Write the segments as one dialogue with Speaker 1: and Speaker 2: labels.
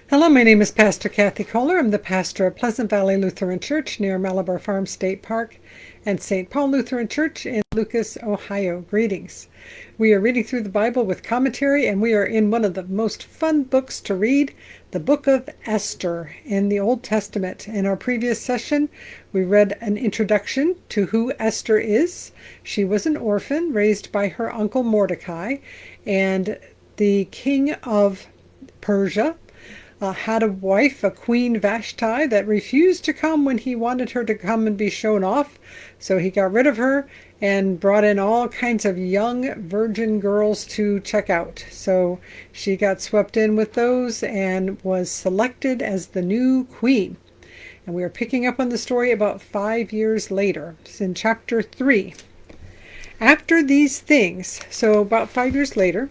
Speaker 1: Hello, my name is Pastor Kathy Kollar. I'm the pastor of Pleasant Valley Lutheran Church near Malabar Farm State Park and St. Paul Lutheran Church in Lucas, Ohio. Greetings. We are reading through the Bible with commentary, and we are in one of the most fun books to read, the book of Esther in the Old Testament. In our previous session, we read an introduction to who Esther is. She was an orphan raised by her uncle Mordecai, and the king of Persia had a wife, a Queen Vashti, that refused to come when he wanted her to come and be shown off. So he got rid of her and brought in all kinds of young virgin girls to check out. So she got swept in with those and was selected as the new queen. And we are picking up on the story about 5 years later. It's in chapter 3. After these things, so about 5 years later,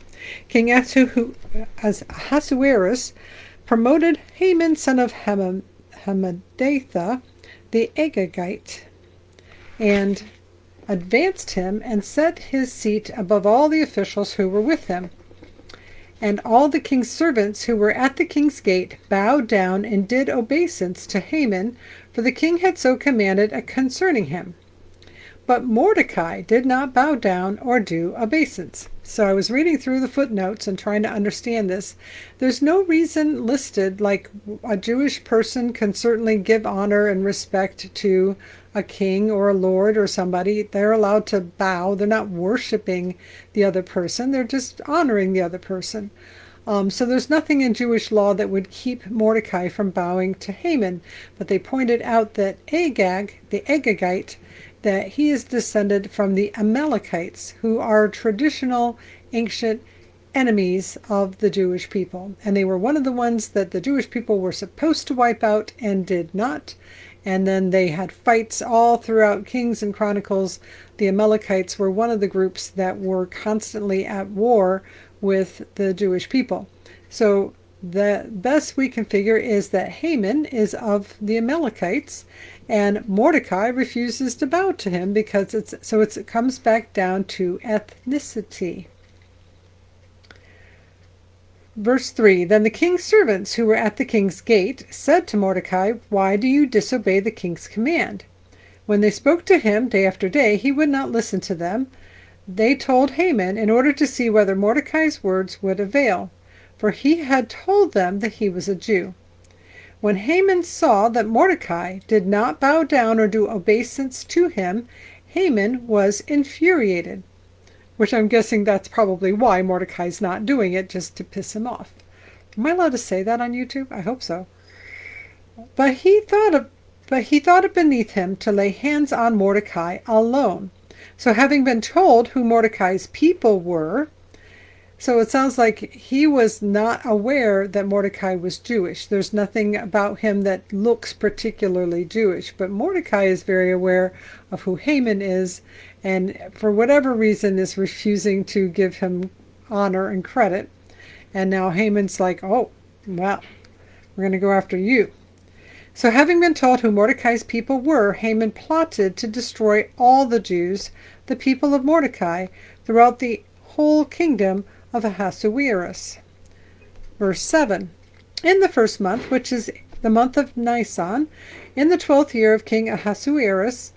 Speaker 1: King Ahasuerus promoted Haman, son of Hammedatha, the Agagite, and advanced him and set his seat above all the officials who were with him. And all the king's servants who were at the king's gate bowed down and did obeisance to Haman, for the king had so commanded concerning him. But Mordecai did not bow down or do obeisance. So I was reading through the footnotes and trying to understand this. There's no reason listed, like a Jewish person can certainly give honor and respect to a king or a lord or somebody. They're allowed to bow. They're not worshiping the other person. They're just honoring the other person. So there's nothing in Jewish law that would keep Mordecai from bowing to Haman. But they pointed out that Agag, the Agagite, that he is descended from the Amalekites, who are traditional ancient enemies of the Jewish people. And they were one of the ones that the Jewish people were supposed to wipe out and did not. And then they had fights all throughout Kings and Chronicles. The Amalekites were one of the groups that were constantly at war with the Jewish people. So the best we can figure is that Haman is of the Amalekites, and Mordecai refuses to bow to him because it comes back down to ethnicity. Verse 3, Then the king's servants who were at the king's gate said to Mordecai, Why do you disobey the king's command? When they spoke to him day after day, he would not listen to them. They told Haman in order to see whether Mordecai's words would avail, for he had told them that he was a Jew. When Haman saw that Mordecai did not bow down or do obeisance to him, Haman was infuriated, which I'm guessing that's probably why Mordecai's not doing it, just to piss him off. Am I allowed to say that on YouTube? I hope so. But he thought it beneath him to lay hands on Mordecai alone. So having been told who Mordecai's people were, so it sounds like he was not aware that Mordecai was Jewish. There's nothing about him that looks particularly Jewish, but Mordecai is very aware of who Haman is, and for whatever reason is refusing to give him honor and credit. And now Haman's like, oh, well, we're going to go after you. So having been told who Mordecai's people were, Haman plotted to destroy all the Jews, the people of Mordecai, throughout the whole kingdom of Ahasuerus. Verse 7, In the first month, which is the month of Nisan, in the 12th year of King Ahasuerus,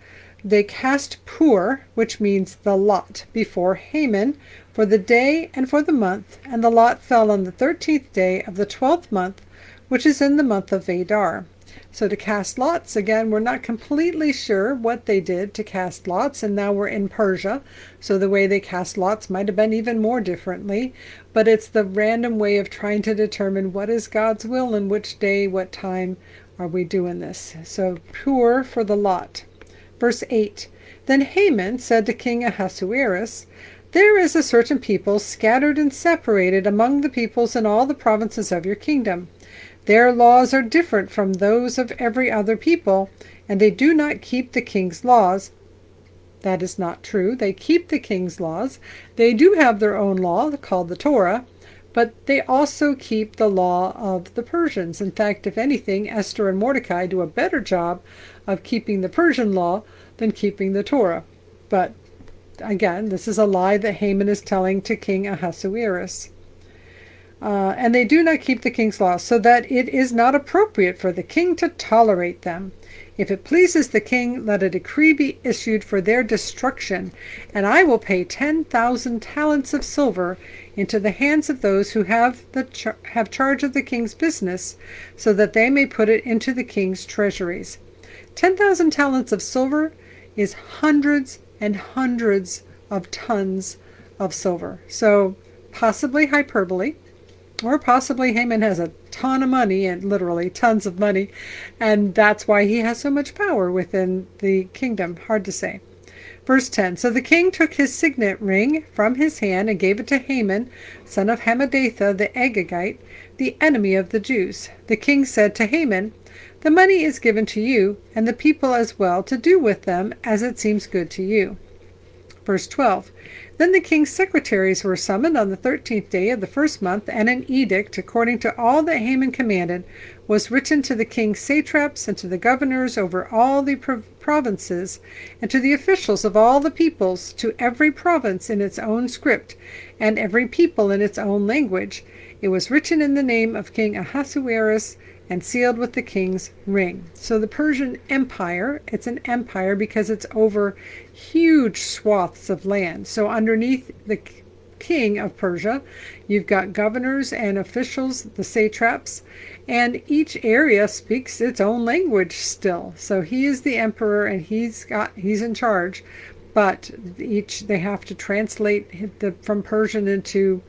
Speaker 1: they cast pur, which means the lot, before Haman for the day and for the month, and the lot fell on the 13th day of the 12th month, which is in the month of Adar. So to cast lots, again, we're not completely sure what they did to cast lots, and now we're in Persia, so the way they cast lots might have been even more differently, but it's the random way of trying to determine what is God's will and which day, what time are we doing this. So pur for the lot. Verse 8, Then Haman said to King Ahasuerus, There is a certain people scattered and separated among the peoples in all the provinces of your kingdom. Their laws are different from those of every other people, and they do not keep the king's laws. That is not true. They keep the king's laws. They do have their own law called the Torah, but they also keep the law of the Persians. In fact, if anything, Esther and Mordecai do a better job of keeping the Persian law than keeping the Torah. But again, this is a lie that Haman is telling to King Ahasuerus. and they do not keep the king's laws, so that it is not appropriate for the king to tolerate them. If it pleases the king, let a decree be issued for their destruction, and I will pay 10,000 talents of silver into the hands of those who have charge of the king's business, so that they may put it into the king's treasuries. 10,000 talents of silver is hundreds and hundreds of tons of silver. So possibly hyperbole, or possibly Haman has a ton of money, and literally tons of money, and that's why he has so much power within the kingdom. Hard to say. Verse 10, so the king took his signet ring from his hand and gave it to Haman, son of Hammedatha the Agagite, the enemy of the Jews. The king said to Haman, the money is given to you, and the people as well, to do with them as it seems good to you. Verse 12, then the king's secretaries were summoned on the 13th day of the first month, and an edict, according to all that Haman commanded, was written to the king's satraps and to the governors over all the provinces, and to the officials of all the peoples, to every province in its own script, and every people in its own language. It was written in the name of King Ahasuerus, and sealed with the king's ring. So the Persian Empire, it's an empire because it's over huge swaths of land. So underneath the king of Persia, you've got governors and officials, the satraps, and each area speaks its own language still. So he is the emperor and he's in charge, but they have to translate from Persian into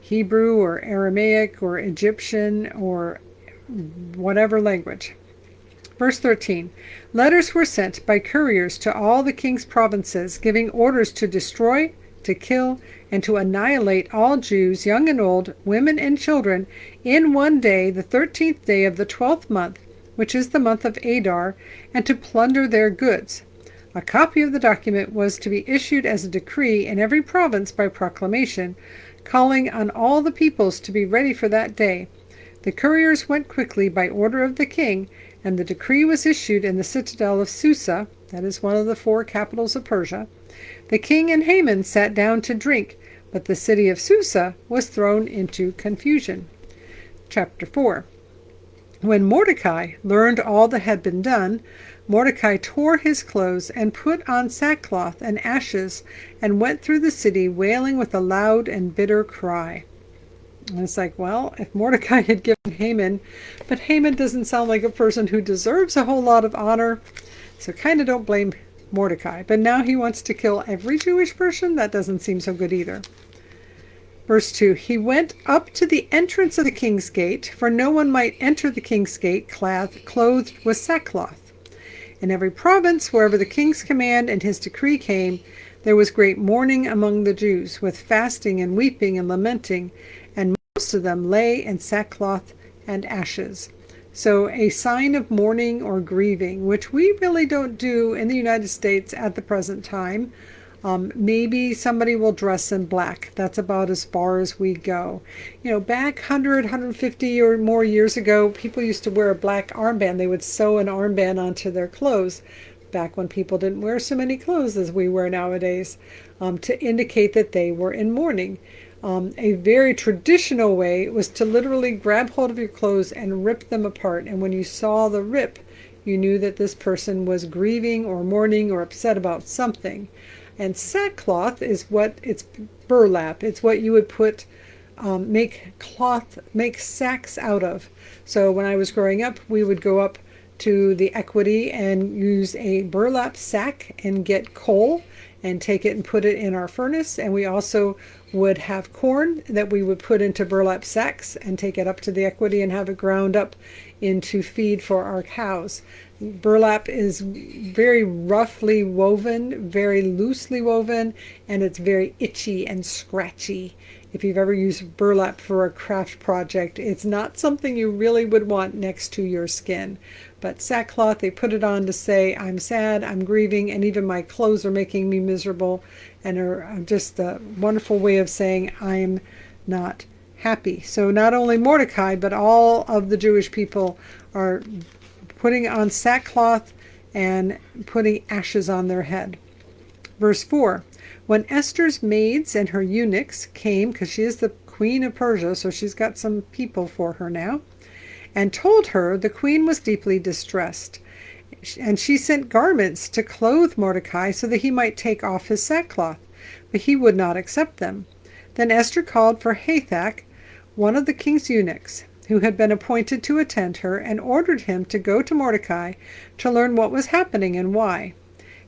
Speaker 1: Hebrew or Aramaic or Egyptian or whatever language. Verse 13, letters were sent by couriers to all the king's provinces, giving orders to destroy, to kill, and to annihilate all Jews, young and old, women and children, in one day, the 13th day of the 12th month, which is the month of Adar, and to plunder their goods. A copy of the document was to be issued as a decree in every province by proclamation, calling on all the peoples to be ready for that day. The couriers went quickly by order of the king, and the decree was issued in the citadel of Susa, that is one of the 4 capitals of Persia. The king and Haman sat down to drink, but the city of Susa was thrown into confusion. Chapter 4. When Mordecai learned all that had been done, Mordecai tore his clothes and put on sackcloth and ashes, and went through the city wailing with a loud and bitter cry. And it's like, well, if Mordecai had given Haman, but Haman doesn't sound like a person who deserves a whole lot of honor, so kind of don't blame Mordecai. But now he wants to kill every Jewish person? That doesn't seem so good either. Verse 2, he went up to the entrance of the king's gate, for no one might enter the king's gate clothed with sackcloth. In every province, wherever the king's command and his decree came, there was great mourning among the Jews, with fasting and weeping and lamenting, and most of them lay in sackcloth and ashes. So a sign of mourning or grieving, which we really don't do in the United States at the present time. Maybe somebody will dress in black. That's about as far as we go. Back 100, 150 or more years ago, people used to wear a black armband. They would sew an armband onto their clothes, back when people didn't wear so many clothes as we wear nowadays, to indicate that they were in mourning. A very traditional way was to literally grab hold of your clothes and rip them apart. And when you saw the rip, you knew that this person was grieving or mourning or upset about something. And sackcloth it's burlap. It's what you would put, make sacks out of. So when I was growing up, we would go up to the equity and use a burlap sack and get coal and take it and put it in our furnace. And we also would have corn that we would put into burlap sacks and take it up to the equity and have it ground up into feed for our cows. Burlap is very roughly woven, very loosely woven, and it's very itchy and scratchy. If you've ever used burlap for a craft project, it's not something you really would want next to your skin. But sackcloth, they put it on to say, I'm sad, I'm grieving, and even my clothes are making me miserable, and are just a wonderful way of saying I'm not happy. So not only Mordecai, but all of the Jewish people are putting on sackcloth and putting ashes on their head. Verse 4, when Esther's maids and her eunuchs came, because she is the queen of Persia, so she's got some people for her now, and told her the queen was deeply distressed. And she sent garments to clothe Mordecai so that he might take off his sackcloth, but he would not accept them. Then Esther called for Hathach, one of the king's eunuchs, who had been appointed to attend her, and ordered him to go to Mordecai to learn what was happening and why.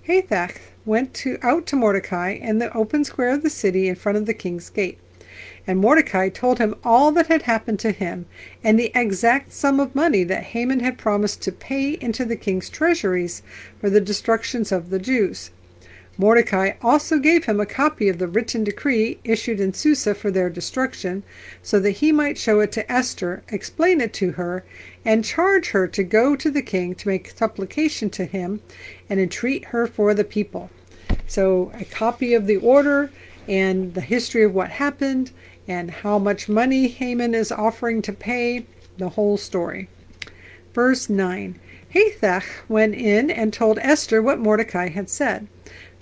Speaker 1: Hathach went out to Mordecai in the open square of the city in front of the king's gate. And Mordecai told him all that had happened to him, and the exact sum of money that Haman had promised to pay into the king's treasuries for the destructions of the Jews. Mordecai also gave him a copy of the written decree issued in Susa for their destruction, so that he might show it to Esther, explain it to her, and charge her to go to the king to make supplication to him and entreat her for the people. So a copy of the order and the history of what happened and how much money Haman is offering to pay, the whole story. Verse 9. Hathach went in and told Esther what Mordecai had said.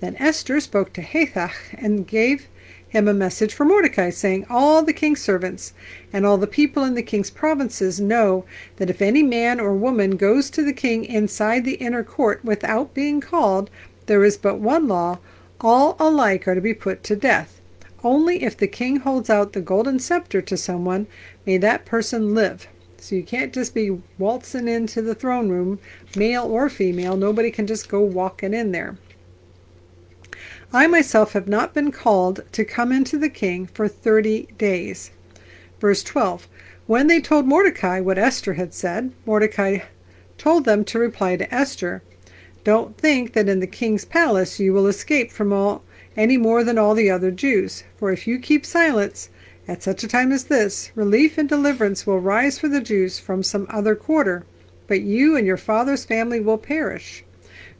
Speaker 1: Then Esther spoke to Hathach and gave him a message for Mordecai, saying, All the king's servants and all the people in the king's provinces know that if any man or woman goes to the king inside the inner court without being called, there is but one law: all alike are to be put to death. Only if the king holds out the golden scepter to someone may that person live. So you can't just be waltzing into the throne room, male or female. Nobody can just go walking in there. I myself have not been called to come into the king for 30 days. Verse 12. When they told Mordecai what Esther had said, Mordecai told them to reply to Esther, Don't think that in the king's palace you will escape from any more than all the other Jews. For if you keep silence, at such a time as this, relief and deliverance will rise for the Jews from some other quarter, but you and your father's family will perish.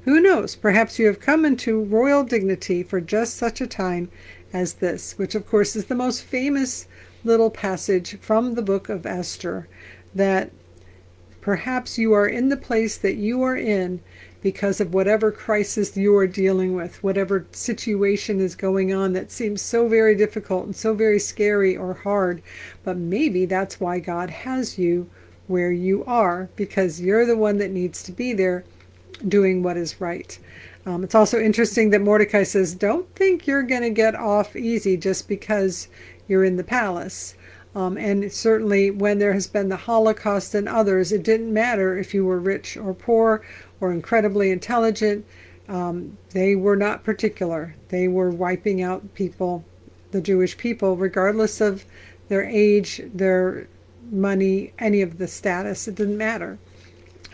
Speaker 1: Who knows, perhaps you have come into royal dignity for just such a time as this, which of course is the most famous little passage from the book of Esther, that perhaps you are in the place that you are in because of whatever crisis you are dealing with, whatever situation is going on that seems so very difficult and so very scary or hard. But maybe that's why God has you where you are, because you're the one that needs to be there doing what is right. It's also interesting that Mordecai says, don't think you're going to get off easy just because you're in the palace. And certainly when there has been the Holocaust and others, it didn't matter if you were rich or poor or incredibly intelligent. They were not particular. They were wiping out people, the Jewish people, regardless of their age, their money, any of the status. It didn't matter.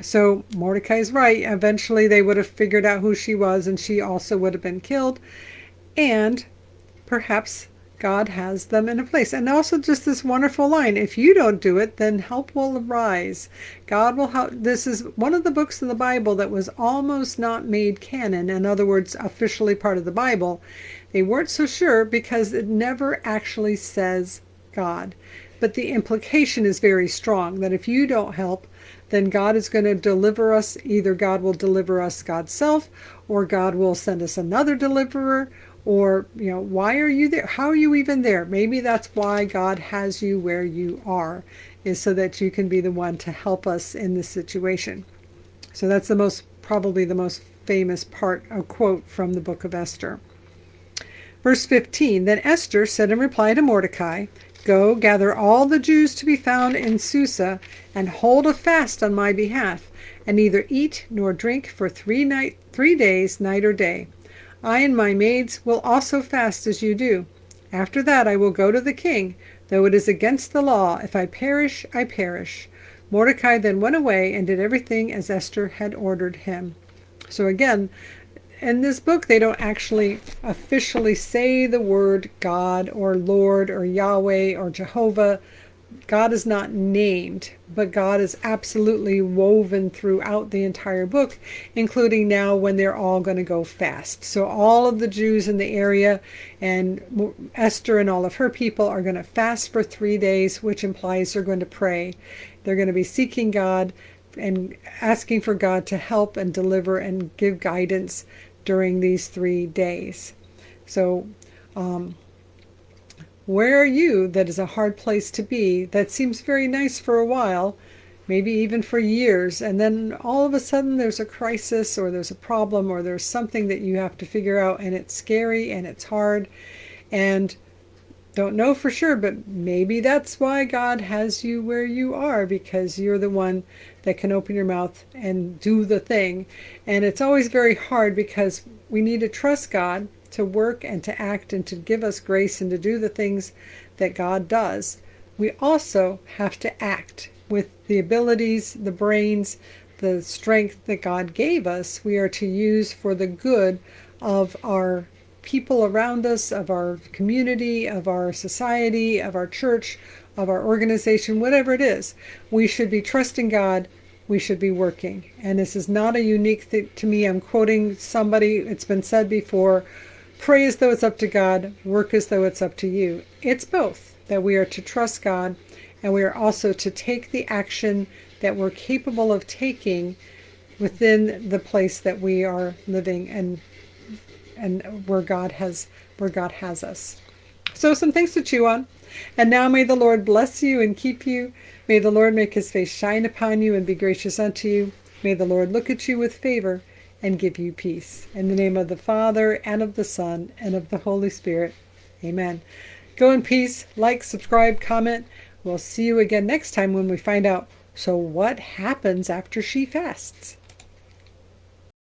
Speaker 1: So Mordecai's right. Eventually they would have figured out who she was, and she also would have been killed. And perhaps God has them in a place. And also just this wonderful line, if you don't do it, then help will arise. God will help. This is one of the books in the Bible that was almost not made canon. In other words, officially part of the Bible. They weren't so sure because it never actually says God. But the implication is very strong that if you don't help, then God is going to deliver us. Either God will deliver us God's self, or God will send us another deliverer, or, why are you there? How are you even there? Maybe that's why God has you where you are, is so that you can be the one to help us in this situation. So that's probably the most famous part, a quote from the book of Esther. Verse 15, Then Esther said in reply to Mordecai, Go, gather all the Jews to be found in Susa, and hold a fast on my behalf, and neither eat nor drink for 3 days, night or day. I and my maids will also fast as you do. After that I will go to the king, though it is against the law. If I perish, I perish. Mordecai then went away and did everything as Esther had ordered him. So again, in this book, they don't actually officially say the word God or Lord or Yahweh or Jehovah. God is not named, but God is absolutely woven throughout the entire book, including now when they're all going to go fast. So all of the Jews in the area and Esther and all of her people are going to fast for 3 days, which implies they're going to pray. They're going to be seeking God and asking for God to help and deliver and give guidance during these 3 days. So Where are you that is a hard place to be, that seems very nice for a while, maybe even for years, and then all of a sudden there's a crisis or there's a problem or there's something that you have to figure out, and it's scary and it's hard, and don't know for sure, but maybe that's why God has you where you are, because you're the one that can open your mouth and do the thing. And it's always very hard because we need to trust God to work and to act and to give us grace and to do the things that God does. We also have to act with the abilities, the brains, the strength that God gave us. We are to use for the good of our people around us, of our community, of our society, of our church, of our organization, whatever it is. We should be trusting God. We should be working. And this is not a unique thing to me. I'm quoting somebody. It's been said before. Pray as though it's up to God. Work as though it's up to you. It's both, that we are to trust God, and we are also to take the action that we're capable of taking within the place that we are living and where God has us. So some things to chew on. And now may the Lord bless you and keep you. May the Lord make his face shine upon you and be gracious unto you. May the Lord look at you with favor and give you peace. In the name of the Father, and of the Son, and of the Holy Spirit. Amen. Go in peace. Like, subscribe, comment. We'll see you again next time when we find out, so what happens after she fasts?